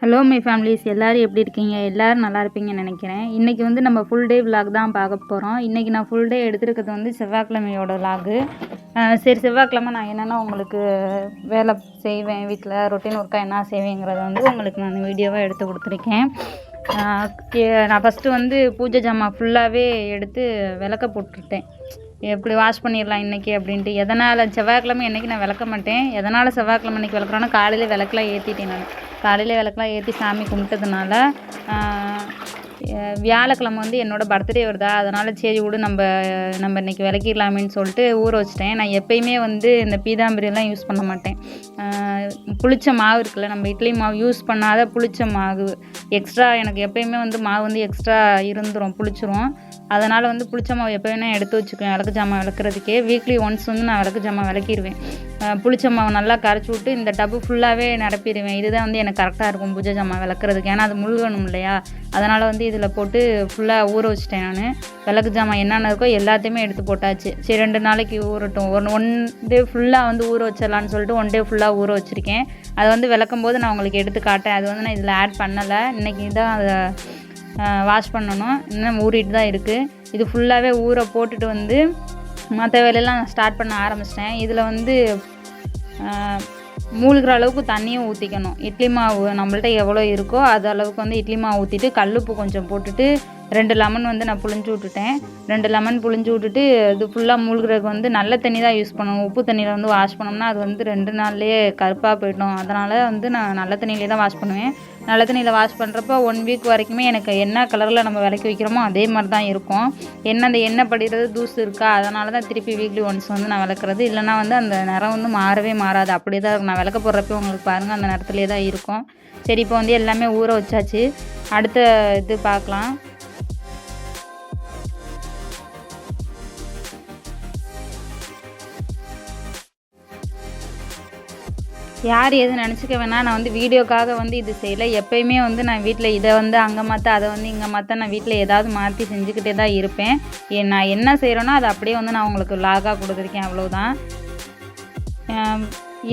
Hello my families, எல்லோரும் எப்படி இருக்கீங்க? எல்லோரும் நல்லா இருப்பீங்கன்னு நினைக்கிறேன். இன்றைக்கி வந்து நம்ம ஃபுல் டே விலாக் தான் பார்க்க போகிறோம். இன்றைக்கி நான் ஃபுல் டே எடுத்துருக்கிறது வந்து செவ்வாய்க்கிழமையோட விலாகு. சரி, செவ்வாய்க்கிழமை நான் என்னென்னா உங்களுக்கு வேலை செய்வேன், வீட்டில் ரொட்டீன் ஒர்க்காக என்ன செய்வேங்கிறத வந்து உங்களுக்கு நான் வீடியோவாக எடுத்து கொடுத்துருக்கேன். நான் ஃபஸ்ட்டு வந்து பூஜை ஜாமான் ஃபுல்லாகவே எடுத்து விளக்க போட்டுட்டேன். எப்படி வாஷ் பண்ணிடலாம் இன்றைக்கி அப்படின்ட்டு. எதனால் செவ்வாய்க்கிழமை இன்றைக்கி நான் விளக்க மாட்டேன். எதனால் செவ்வாய்க்கிழமை இன்றைக்கி விளக்குறோன்னா, காலையில் விளக்குலாம் ஏற்றிட்டேன். நான் காலையில் விளக்குலாம் ஏற்றி சாமி கும்பிட்டதுனால வியாழக்கிழமை வந்து என்னோடய பர்த்டே வருதா, அதனால் சரி விடு நம்ம இன்றைக்கி விளக்கிடலாமேன்னு சொல்லிட்டு ஊற வச்சிட்டேன். நான் எப்போயுமே வந்து இந்த பீதாம்பரியெல்லாம் யூஸ் பண்ண மாட்டேன். புளிச்ச மாவு இருக்குல்ல, நம்ம இட்லி மாவு யூஸ் பண்ணாத புளிச்ச மாவு எக்ஸ்ட்ரா எனக்கு எப்போயுமே வந்து மாவு வந்து எக்ஸ்ட்ரா இருந்துடும், புளிச்சிரும். அதனால் வந்து புளிச்ச மாவு எப்போயுமே எடுத்து வச்சுக்குவேன் விளக்கு ஜாமான் விளக்குறதுக்கே. வீக்லி ஒன்ஸ் வந்து நான் விளக்கு ஜாமான் விளக்கிடுவேன். புளிச்ச மாவு நல்லா கரைச்சி விட்டு இந்த டப்பு ஃபுல்லாகவே நிரப்பிடுவேன். இதுதான் வந்து எனக்கு கரெக்டாக இருக்கும் பூஜை ஜாமான் விளக்குறதுக்கு. ஏன்னா அது முழுகணும் இல்லையா, அதனால் வந்து இதில் போட்டு ஃபுல்லாக ஊற வச்சிட்டேன். நான் விளக்கு ஜாமான் என்னென்ன இருக்கோ எல்லாத்தையுமே எடுத்து போட்டாச்சு. சரி 2 நாளைக்கு ஊறட்டும், ஒன் டே ஃபுல்லாக வந்து ஊற வச்சிடலான்னு சொல்லிட்டு 1 டே ஃபுல்லாக ஊற வச்சுருக்கேன். அதை வந்து விளக்கும் போது நான் உங்களுக்கு எடுத்து காட்டேன். அது வந்து நான் இதில் ஆட் பண்ணலை. இன்றைக்கி தான் அதை வாஷ் பண்ணணும். இன்னும் ஊறிட்டு தான் இருக்குது. இது ஃபுல்லாகவே ஊற போட்டுட்டு வந்து மற்ற வேலையெல்லாம் நான் ஸ்டார்ட் பண்ண ஆரம்பிச்சிட்டேன். இதில் வந்து மூழ்கிற அளவுக்கு தண்ணியும் ஊற்றிக்கணும். இட்லி மாவு நம்மள்ட்ட எவ்வளோ இருக்கோ அது அளவுக்கு வந்து இட்லி மாவு ஊற்றிட்டு கல்லுப்பு கொஞ்சம் போட்டுட்டு 2 லெமன் வந்து நான் புழிஞ்சு விட்டுட்டேன். 2 லெமன் புழிஞ்சு விட்டுட்டு இது ஃபுல்லாக மூழ்கிறதுக்கு வந்து நல்ல தண்ணி தான் யூஸ் பண்ணணும். உப்பு தண்ணியில் வந்து வாஷ் பண்ணோம்னா அது வந்து 2 நாள்லேயே கருப்பாக போய்டும். அதனால் வந்து நான் நல்ல தண்ணியிலே தான் வாஷ் பண்ணுவேன். நல்ல தண்ணியில் வாஷ் பண்ணுறப்போ 1 வீக் வரைக்குமே எனக்கு என்ன கலரில் நம்ம விளக்கி வைக்கிறோமோ அதே மாதிரி தான் இருக்கும். அந்த எண்ணெய் படிகிறது தூசு இருக்கா, அதனால தான் திருப்பி வீக்லி ஒன்ஸ் வந்து நான் விளக்குறது. இல்லைனா வந்து அந்த நிறம் வந்து மாறவே மாறாது, அப்படியே தான் இருக்கும். நான் விளக்க போடுறப்போ உங்களுக்கு பாருங்கள் அந்த நேரத்துலேயே தான் இருக்கும். சரி, இப்போ வந்து எல்லாமே ஊற வச்சாச்சு. அடுத்த இது பார்க்கலாம். யார் எதுவும் நினச்சிக்க வேணாம். நான் வந்து வீடியோக்காக வந்து இது செய்யலை. எப்போயுமே வந்து நான் வீட்டில் இதை வந்து அங்கே மாற்ற, அதை வந்து இங்கே மாற்ற, நான் வீட்டில் ஏதாவது மாற்றி செஞ்சுக்கிட்டே தான் இருப்பேன். நான் என்ன செய்கிறேனோ அதை அப்படியே வந்து நான் உங்களுக்கு விலாகாக கொடுத்துருக்கேன், அவ்வளோதான்.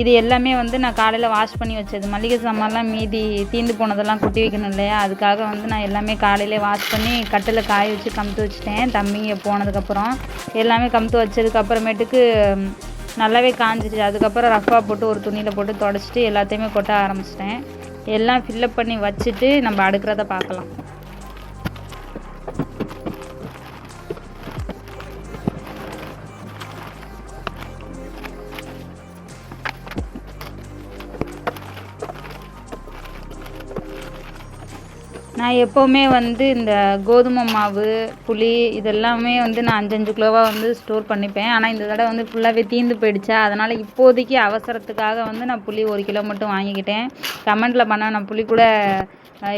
இது எல்லாமே வந்து நான் காலையில் வாஷ் பண்ணி வச்சது. மளிகை சாமான்லாம் மீதி தீந்து போனதெல்லாம் கொட்டி வைக்கணும் இல்லையா, அதுக்காக வந்து நான் எல்லாமே காலையிலே வாஷ் பண்ணி கட்டில் காய வச்சு கமுத்து வச்சுட்டேன். தம்பிங்க போனதுக்கப்புறம் எல்லாமே கமுத்து வச்சதுக்கப்புறமேட்டுக்கு நல்லாவே காஞ்சிச்சு. அதுக்கப்புறம் ரஃபாக போட்டு ஒரு துணியில் போட்டு தொடச்சிட்டு எல்லாத்தையுமே கொட்ட ஆரம்பிச்சிட்டேன். எல்லாம் ஃபில்லப் பண்ணி வச்சுட்டு நம்ம அடுக்கிறத பார்க்கலாம். நான் எப்போவுமே வந்து இந்த கோதுமை மாவு, புளி இதெல்லாமே வந்து நான் 5 கிலோவாக வந்து ஸ்டோர் பண்ணிப்பேன். ஆனால் இந்த தடவை வந்து ஃபுல்லாகவே தீர்ந்து போயிடுச்சா, அதனால் இப்போதைக்கு அவசரத்துக்காக வந்து நான் புளி 1 கிலோ மட்டும் வாங்கிக்கிட்டேன். கமெண்ட்டில் நான் புளி கூட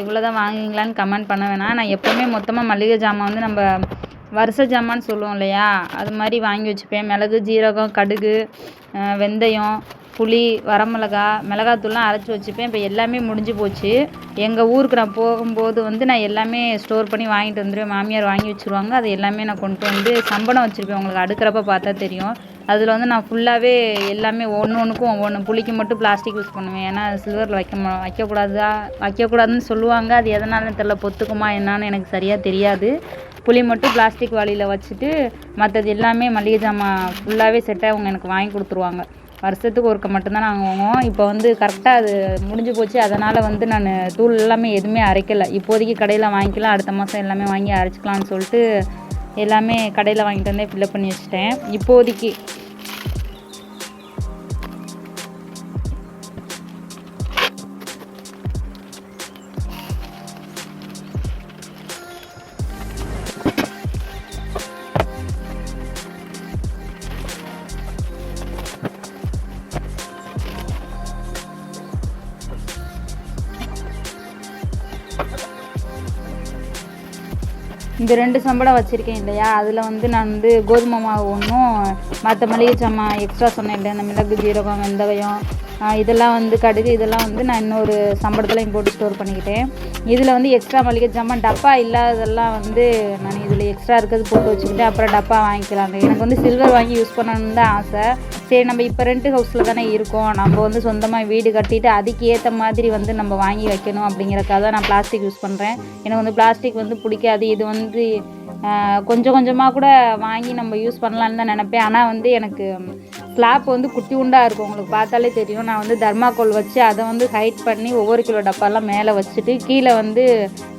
இவ்வளோ தான் வாங்குவீங்களான்னு கமெண்ட் பண்ண வேணாம். நான் எப்போவுமே மொத்தமாக மளிகை ஜாமான் வந்து நம்ம வருஷ ஜாமான்னு சொல்லுவோம் இல்லையா, அது மாதிரி வாங்கி வச்சுப்பேன். மிளகு, ஜீரகம், கடுகு, வெந்தயம், புளி, வரமிளகா, மிளகாத்தூள்லாம் அரைச்சி வச்சுப்பேன். இப்போ எல்லாமே முடிஞ்சு போச்சு. எங்கள் ஊருக்கு நான் போகும்போது வந்து நான் எல்லாமே ஸ்டோர் பண்ணி வாங்கிட்டு வந்துடுவேன். மாமியார் வாங்கி வச்சுருவாங்க. அது எல்லாமே நான் கொண்டு வந்து சம்பளம் வச்சுருப்பேன். உங்களுக்கு அடுக்கிறப்ப பார்த்தா தெரியும். அதில் வந்து நான் ஃபுல்லாகவே எல்லாமே ஒன்றுக்கும் ஒவ்வொன்று. புளிக்கு மட்டும் பிளாஸ்டிக் யூஸ் பண்ணுவேன். ஏன்னா சில்வரில் வைக்கக்கூடாதுன்னு சொல்லுவாங்க. அது எதனாலும் தெரில, பொத்துக்குமா என்னான்னு எனக்கு சரியாக தெரியாது. புளி மட்டும் பிளாஸ்டிக் வாளியில் வச்சுட்டு மற்றது எல்லாமே மளிகை ஜாமான் ஃபுல்லாகவே செட்டாக அவங்க எனக்கு வாங்கி கொடுத்துருவாங்க. வருஷத்துக்கு ஒருக்க மட்டும்தான் நாங்கள் வாங்குவோம். இப்போ வந்து கரெக்டாக அது முடிஞ்சு போச்சு. அதனால் வந்து நான் தூள் எல்லாமே எதுவுமே அரைக்கலை. இப்போதைக்கு கடையில் வாங்கிக்கலாம், அடுத்த மாதம் எல்லாமே வாங்கி அரைச்சிக்கலான்னு சொல்லிட்டு எல்லாமே கடையில் வாங்கிட்டு வந்தே ஃபில்லப் பண்ணி வச்சுட்டேன் இப்போதைக்கு. இந்த 2 சம்பளம் வச்சுருக்கேன் இல்லையா, அதில் வந்து நான் வந்து கோதுமை மாவு ஒன்றும் மற்ற மளிகை சாமான் எக்ஸ்ட்ரா சொன்னேன் இல்லையா, இந்த மிளகு, ஜீரகம், வெந்தயம், இதெல்லாம் வந்து கடுகு இதெல்லாம் வந்து நான் இன்னொரு சம்பளத்துலையும் போட்டு ஸ்டோர் பண்ணிக்கிட்டேன். இதில் வந்து எக்ஸ்ட்ரா மளிகை ஜாமான் டப்பா இல்லாததெல்லாம் வந்து நான் இதில் எக்ஸ்ட்ரா இருக்கிறது போட்டு வச்சுக்கிட்டு அப்புறம் டப்பா வாங்கிக்கலான்னு. எனக்கு வந்து சில்வர் வாங்கி யூஸ் பண்ணணுன்னு தான் ஆசை. சரி நம்ம இப்போ ரெண்ட் ஹவுஸில் தானே இருக்கோம், நம்ம வந்து சொந்தமாக வீடு கட்டிட்டு அதுக்கு ஏற்ற மாதிரி வந்து நம்ம வாங்கி வைக்கணும் அப்படிங்கிறக்காக தான் நான் பிளாஸ்டிக் யூஸ் பண்ணுறேன். எனக்கு வந்து பிளாஸ்டிக் வந்து பிடிக்காது. இது வந்து கொஞ்சம் கொஞ்சமாக கூட வாங்கி நம்ம யூஸ் பண்ணலான்னு தான் நினப்பேன். ஆனால் வந்து எனக்கு ஸ்லாப் வந்து குட்டி உண்டாக இருக்கும், உங்களுக்கு பார்த்தாலே தெரியும். நான் வந்து தர்மாக்கோல் வச்சு அதை வந்து ஹைட் பண்ணி ஒவ்வொரு கிலோ டப்பாலாம் மேலே வச்சுட்டு கீழே வந்து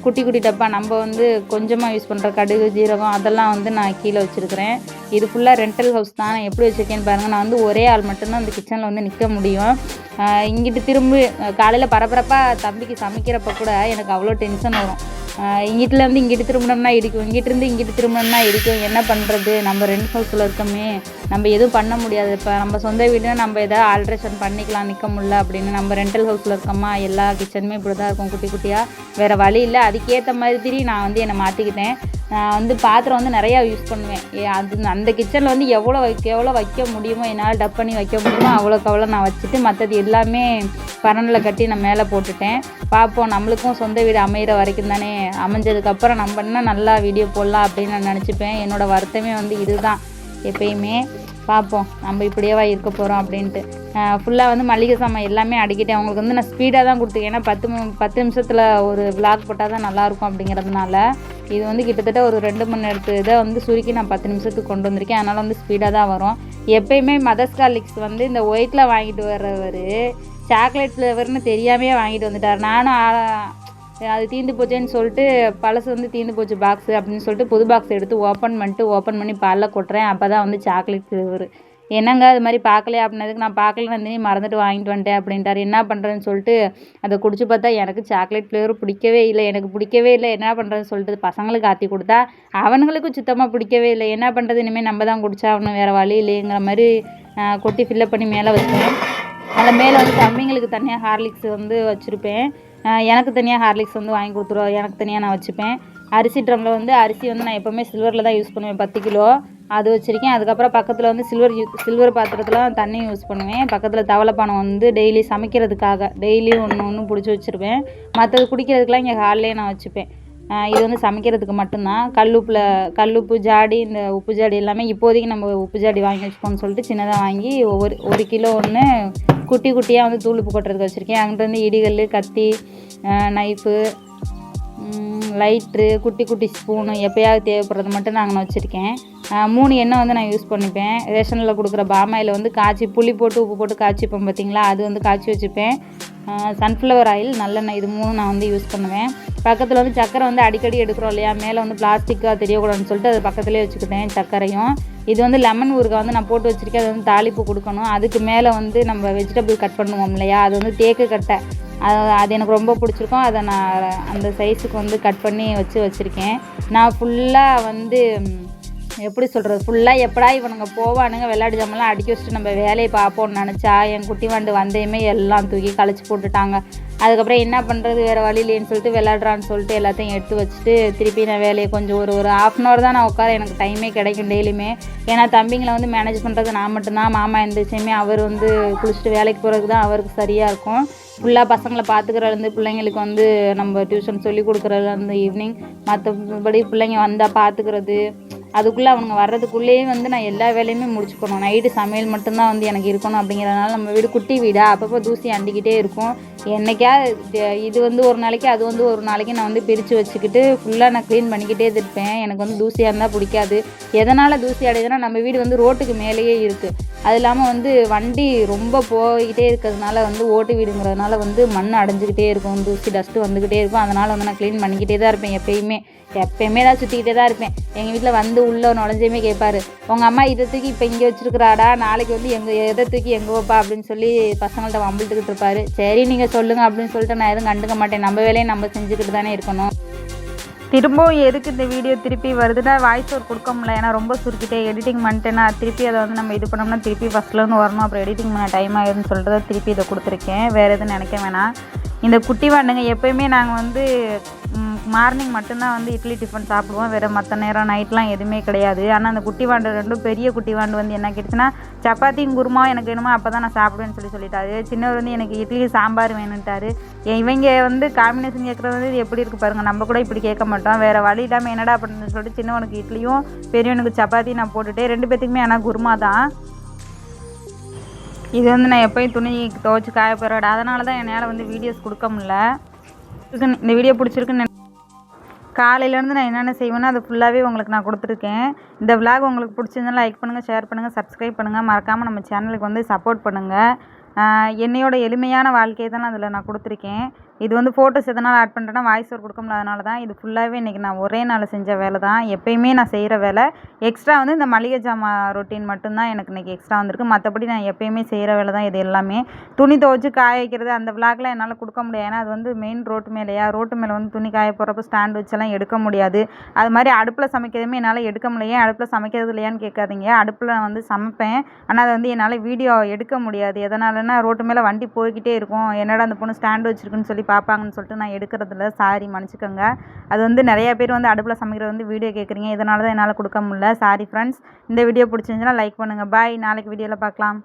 குட்டி குட்டி டப்பா நம்ம வந்து கொஞ்சமாக யூஸ் பண்ணுற கடுகு ஜீரகம் அதெல்லாம் வந்து நான் கீழே வச்சுருக்கிறேன். இது ஃபுல்லாக ரெண்டல் ஹவுஸ் தான். நான் எப்படி வச்சுருக்கேன்னு பாருங்கள். நான் வந்து ஒரே ஆள் மட்டும்தான் அந்த கிச்சனில் வந்து நிற்க முடியும். இங்கிட்டு திரும்பி காலையில் பரபரப்பாக தம்பிக்கு சமைக்கிறப்ப கூட எனக்கு அவ்வளோ டென்ஷன் வரும். இங்கிட்டிலேருந்து இங்கிட்டு திரும்பினோம்னா இடிக்கும், இங்கிட்டிருந்து இங்கிட்டு திரும்பினோம்னா இடிக்கும். என்ன பண்ணுறது, நம்ம ரெண்ட் ஹவுஸில் இருக்கோமே, நம்ம எதுவும் பண்ண முடியாது. இப்போ நம்ம சொந்த வீடுனா நம்ம எதாவது ஆல்ட்ரேஷன் பண்ணிக்கலாம், நிற்க முடியல அப்படின்னு. நம்ம ரெண்டல் ஹவுஸில் இருக்கோமா, எல்லா கிச்சனுமே இப்படி தான் இருக்கும் குட்டி குட்டியாக, வேறு வழி இல்லை. அதுக்கேற்ற மாதிரி நான் வந்து என்னை மாற்றிக்கிட்டேன். நான் வந்து பாத்திரம் வந்து நிறையா யூஸ் பண்ணுவேன். அந்த கிச்சனில் வந்து எவ்வளோ வைக்க முடியுமோ, என்னால் டப் பண்ணி வைக்க முடியுமோ அவ்வளோக்கு நான் வச்சுட்டு மற்றது எல்லாமே பரனில் கட்டி நான் மேலே போட்டுட்டேன். பார்ப்போம், நம்மளுக்கும் சொந்த வீடு அமைகிற வரைக்கும் தானே, அமைஞ்சதுக்கப்புறம் நம்ம இன்னும் நல்லா வீடியோ போடலாம் அப்படின்னு நான் நினச்சிப்பேன். என்னோடய வருத்தமே வந்து இதுதான் எப்பயுமே. பார்ப்போம் நம்ம இப்படியேவா இருக்க போகிறோம் அப்படின்ட்டு. ஃபுல்லாக வந்து மளிகை சாமான் எல்லாமே அடிக்கிட்டேன். அவங்களுக்கு வந்து நான் ஸ்பீடாக தான் கொடுத்துருக்கேன். ஏன்னா 10 நிமிஷத்தில் ஒரு விளாக் போட்டால் தான் நல்லாயிருக்கும் அப்படிங்கிறதுனால. இது வந்து கிட்டத்தட்ட ஒரு 2 மணி நேரத்து இதை வந்து சுருக்கி நான் 10 நிமிஷத்துக்கு கொண்டு வந்திருக்கேன். அதனால் வந்து ஸ்பீடாக தான் வரும். எப்பயுமே மதர்ஸ் கார்லிக்ஸ் வந்து இந்த ஒயிட்டில் வாங்கிட்டு வர்றவர் சாக்லேட் ஃப்ளேவர்னு தெரியாமையே வாங்கிட்டு வந்துட்டார். நானும் அது தீர்ந்து போச்சேன்னு சொல்லிட்டு பழசு வந்து தீர்ந்து போச்சு பாக்ஸு அப்படின்னு சொல்லிட்டு புது பாக்ஸ் எடுத்து ஓப்பன் பண்ணி பாலில் கொட்டுறேன். அப்போ தான் வந்து சாக்லேட் ஃப்ளேவர். என்னங்க அது மாதிரி பார்க்கலையே அப்படின்னதுக்கு, நான் பார்க்கலன்னு மறந்துட்டு வாங்கிட்டு வந்துட்டேன் அப்படின்ட்டார். என்ன பண்ணுறேன்னு சொல்லிட்டு அதை குடிச்சு பார்த்தா எனக்கு சாக்லேட் ஃப்ளேவர் பிடிக்கவே இல்லை. என்ன பண்ணுறதுன்னு சொல்லிட்டு பசங்களுக்கு ஆற்றி கொடுத்தா அவனுங்களுக்கும் சுத்தமாக பிடிக்கவே இல்லை. என்ன பண்ணுறது, இனிமேல் நம்ம தான் குடிச்சா அவனு வேறு வழி இல்லைங்கிற மாதிரி கொட்டி ஃபில்லப் பண்ணி மேலே வச்சேன். அதில் மேலே வந்து தம்பிங்களுக்கு தனியாக ஹார்லிக்ஸ் வந்து வச்சுருப்பேன். எனக்கு தனியாக ஹார்லிக்ஸ் வந்து வாங்கி கொடுத்துருவோம், எனக்கு தனியாக நான் வச்சுப்பேன். அரிசி ட்ரம்மில் வந்து அரிசி வந்து நான் எப்போவுமே சில்வரில் தான் யூஸ் பண்ணுவேன், 10 கிலோ அது வச்சுருக்கேன். அதுக்கப்புறம் பக்கத்தில் வந்து சில்வர் பாத்திரத்தில் தண்ணி யூஸ் பண்ணுவேன். பக்கத்தில் தவளைப்பானம் வந்து டெய்லி சமைக்கிறதுக்காக டெய்லியும் ஒன்று பிடிச்சி வச்சுருப்பேன். மற்றது குடிக்கிறதுக்கெலாம் இங்கே ஹால்லேயே நான் வச்சுப்பேன். இது வந்து சமைக்கிறதுக்கு மட்டும்தான். கல்லுப்பு ஜாடி, இந்த உப்பு ஜாடி எல்லாமே இப்போதைக்கு நம்ம உப்பு ஜாடி வாங்கி வச்சுப்போம்னு சொல்லிட்டு சின்னதாக வாங்கி ஒரு கிலோ ஒன்று குட்டி குட்டியாக வந்து தூள் உப்பு கொட்டுறதுக்கு வச்சுருக்கேன். அங்கிட்ட வந்து இடிகல், கத்தி, நைஃபு, லைட்ரு, குட்டி குட்டி ஸ்பூனு எப்போயாவது தேவைப்படுறது மட்டும் நாங்கள் வச்சுருக்கேன். 3 எண்ணெய் வந்து நான் யூஸ் பண்ணிப்பேன். ரேஷனில் கொடுக்குற பாமாயில் வந்து காய்ச்சி புளி போட்டு உப்பு போட்டு காய்ச்சிப்போம் பார்த்தீங்களா, அது வந்து காய்ச்சி வச்சுப்பேன். சன்ஃப்ளவர் ஆயில், நல்லெண்ணெய், இது 3 நான் வந்து யூஸ் பண்ணுவேன். பக்கத்தில் வந்து சக்கரை வந்து அடிக்கடி எடுக்கிறோம் இல்லையா, மேலே வந்து பிளாஸ்டிக்காக தெரியக்கூடாதுன்னு சொல்லிட்டு அது பக்கத்துலேயே வச்சுக்கிட்டேன் சக்கரையும். இது வந்து லெமன் ஊறுகாய் வந்து நான் போட்டு வச்சுருக்கேன். அது வந்து தாளிப்பு கொடுக்கணும். அதுக்கு மேலே வந்து நம்ம வெஜிடபிள் கட் பண்ணுவோம் இல்லையா, அது வந்து தேக்கு கட்டை, அது எனக்கு ரொம்ப பிடிச்சிருக்கும். அதை நான் அந்த சைஸுக்கு வந்து கட் பண்ணி வச்சுருக்கேன். நான் ஃபுல்லாக வந்து எப்படி சொல்கிறது, ஃபுல்லாக எப்படா இவனுங்க போவானுங்க விளையாட்டு ஜாமெல்லாம் அடுக்கி வச்சுட்டு நம்ம வேலையை பார்ப்போம்னு நினச்சா என் குட்டி வாண்டு வந்தையுமே எல்லாம் தூக்கி கழிச்சு போட்டுட்டாங்க. அதுக்கப்புறம் என்ன பண்ணுறது, வேறு வழி இல்லைன்னு சொல்லிட்டு விளையாடுறான்னு சொல்லிட்டு எல்லாத்தையும் எடுத்து வச்சுட்டு திருப்பி நான் வேலையை கொஞ்சம் ஒரு 1/2 தான் நான் உட்கார எனக்கு டைமே கிடைக்கும் டெய்லியுமே. ஏன்னா தம்பிங்களை வந்து மேனேஜ் பண்ணுறது நான் மட்டும்தான். மாமா எந்த விஷயமே அவர் வந்து குளிச்சுட்டு வேலைக்கு போகிறதுக்கு தான் அவருக்கு சரியாக இருக்கும். ஃபுல்லாக பசங்களை பார்த்துக்கிறதுலேருந்து பிள்ளைங்களுக்கு வந்து நம்ம டியூஷன் சொல்லி கொடுக்குறதுலேருந்து ஈவினிங் மற்றபடி பிள்ளைங்க வந்தால் பார்த்துக்கிறது, அதுக்குள்ளே அவங்க வர்றதுக்குள்ளேயே வந்து நான் எல்லா வேலையுமே முடிச்சுக்கணும். நைட்டு சமையல் மட்டும்தான் வந்து எனக்கு இருக்கணும். அப்படிங்கிறதுனால நம்ம வீடு குட்டி வீடாக அப்பப்போ தூசி அண்டிக்கிட்டே இருக்கும். என்னைக்கா இது வந்து ஒரு நாளைக்கு, அது வந்து ஒரு நாளைக்கு நான் வந்து பிரித்து வச்சுக்கிட்டு ஃபுல்லாக நான் க்ளீன் பண்ணிக்கிட்டே இருப்பேன். எனக்கு வந்து தூசியாக இருந்தால் பிடிக்காது. எதனால் தூசி அடையுதுன்னா, நம்ம வீடு வந்து ரோட்டுக்கு மேலேயே இருக்குது. அது இல்லாமல் வந்து வண்டி ரொம்ப போய்கிட்டே இருக்கிறதுனால வந்து ஓட்டு வீடுங்கிறதுனால வந்து மண் அடைஞ்சிக்கிட்டே இருக்கும், தூசி டஸ்ட்டு வந்துக்கிட்டே இருக்கும். அதனால் வந்து நான் க்ளீன் பண்ணிக்கிட்டே தான் இருப்பேன். எப்பயுமே தான் சுற்றிக்கிட்டே தான் இருப்பேன். எங்கள் வீட்டில் வந்து உள்ளே நுழைஞ்சையுமே கேட்பாரு, உங்கள் அம்மா இதை தூக்கி இப்போ இங்கே வச்சுருக்குறாடா, நாளைக்கு வந்து எதை தூக்கி எங்கே வைப்பா அப்படின்னு சொல்லி பசங்கள்கிட்ட வம்பிட்டுக்கிட்டு இருப்பார். சரி நீங்கள் சொல்லுங்கள் அப்படின்னு சொல்லிட்டு நான் எதுவும் கண்டுக்க மாட்டேன். நம்ம வேலையை நம்ம செஞ்சுக்கிட்டு தானே இருக்கணும். திரும்பவும் எதுக்கு இந்த வீடியோ திருப்பி வருதுன்னா, வாய்ஸ் ஓவர் கொடுக்க முடியல. ஏன்னா ரொம்ப சுருக்கிட்டே எடிட்டிங் பண்ணிட்டேன்னா திருப்பி அதை வந்து நம்ம இது பண்ணோம்னா திருப்பி ஃபஸ்ட்லேருந்து வரணும். அப்புறம் எடிட்டிங் பண்ண டைம் ஆகிடுன்னு சொல்லிட்டு தான் திருப்பி இதை கொடுத்துருக்கேன். வேறு எதுவும் நினைக்க வேணாம். இந்த குட்டி வாண்டுங்க எப்போயுமே நாங்கள் வந்து மார்னிங் மட்டும்தான் வந்து இட்லி டிஃபன் சாப்பிடுவோம். வேறு மற்ற நேரம் நைட்லாம் எதுவுமே கிடையாது. ஆனால் அந்த குட்டி வாண்டு ரெண்டும் பெரிய குட்டி வாண்டு வந்து என்ன கேட்டுச்சுன்னா சப்பாத்தியும் குருமா எனக்கு வேணுமா அப்போ தான் நான் சாப்பிடுவேன்னு சொல்லிட்டாரு. சின்னவர் வந்து எனக்கு இட்லி சாம்பார் வேணுன்ட்டாரு. இவங்க வந்து காம்பினேஷன் கேட்குறது வந்து எப்படி இருக்குது பாருங்கள். நம்ம கூட இப்படி கேட்க மாட்டோம். வேறு வழி இல்லாமல் என்னடா அப்படின்னு சொல்லிட்டு சின்னவனுக்கு இட்லியும் பெரியவனுக்கு சப்பாத்தி நான் போட்டுட்டு 2 பேத்துக்குமே ஆனால் குருமா தான். இது வந்து நான் எப்போயும் துணி துவைச்சி காய போகிறேன். அதனால தான் என்னால் வந்து வீடியோஸ் கொடுக்க முடியல. இந்த வீடியோ பிடிச்சிருக்குன்னு காலையிலேருந்து நான் என்னென்ன செய்வேனோ அது ஃபுல்லாகவே உங்களுக்கு நான் கொடுத்துருக்கேன். இந்த விலாக் உங்களுக்கு பிடிச்சிருந்தாலும் லைக் பண்ணுங்கள், ஷேர் பண்ணுங்கள், சப்ஸ்கிரைப் பண்ணுங்கள். மறக்காமல் நம்ம சேனலுக்கு வந்து சப்போர்ட் பண்ணுங்கள். என்னையோட எளிமையான வாழ்க்கையை தான் அதில் நான் கொடுத்துருக்கேன். இது வந்து ஃபோட்டோஸ் எதனால் ஆட் பண்ணுறேன்னா வாய்ஸ் ஓவர் கொடுக்க முடியாதனால தான். இது ஃபுல்லாகவே இன்றைக்கி நான் ஒரே நாள் செஞ்ச வேலை தான். எப்போயுமே நான் செய்கிற வேலை. எக்ஸ்ட்ரா வந்து இந்த மளிகை ஜாமான் ரொட்டீன் மட்டும்தான் எனக்கு இன்றைக்கி எக்ஸ்ட்ரா வந்திருக்கு. மற்றபடி நான் எப்போயுமே செய்கிற வேலை தான் இது எல்லாமே. துணி துவைச்சி காய வைக்கிறது அந்த விலாக்லாம் என்னால் கொடுக்க முடியாது. ஏன்னா அது வந்து மெயின் ரோட்டு மேலேயா, ரோட்டு மேலே வந்து துணி காய போடுறப்ப ஸ்டாண்ட் வச்செல்லாம் எடுக்க முடியாது. அது மாதிரி அடுப்பில் சமைக்கிறதுமே என்னால் எடுக்க முடியல. ஏன் அடுப்பில் சமைக்கிறது இல்லையான்னு கேட்காதீங்க. அடுப்பில் நான் வந்து சமைப்பேன். ஆனால் அதை வந்து என்னால் வீடியோ எடுக்க முடியாது. எதனாலன்னா ரோட்டு மேலே வண்டி போய்கிட்டே இருக்கும். என்னடா அந்த பொண்ணு ஸ்டாண்டு வச்சுருக்குன்னு சொல்லி பார்ப்பாங்கன்னு சொல்லிட்டு நான் எடுக்கிறதில்ல. சாரி, மன்னிச்சுக்கோங்க. அது வந்து நிறையா பேர் வந்து அடுப்பில் சமைக்கிறது வந்து வீடியோ கேட்குறீங்க. இதனால தான் என்னால் கொடுக்க முடியல. Sorry friends. இந்த வீடியோ பிடிச்சிருந்துச்சுன்னா லைக் பண்ணுங்கள். பாய். நாளைக்கு வீடியோவில் பார்க்கலாம்.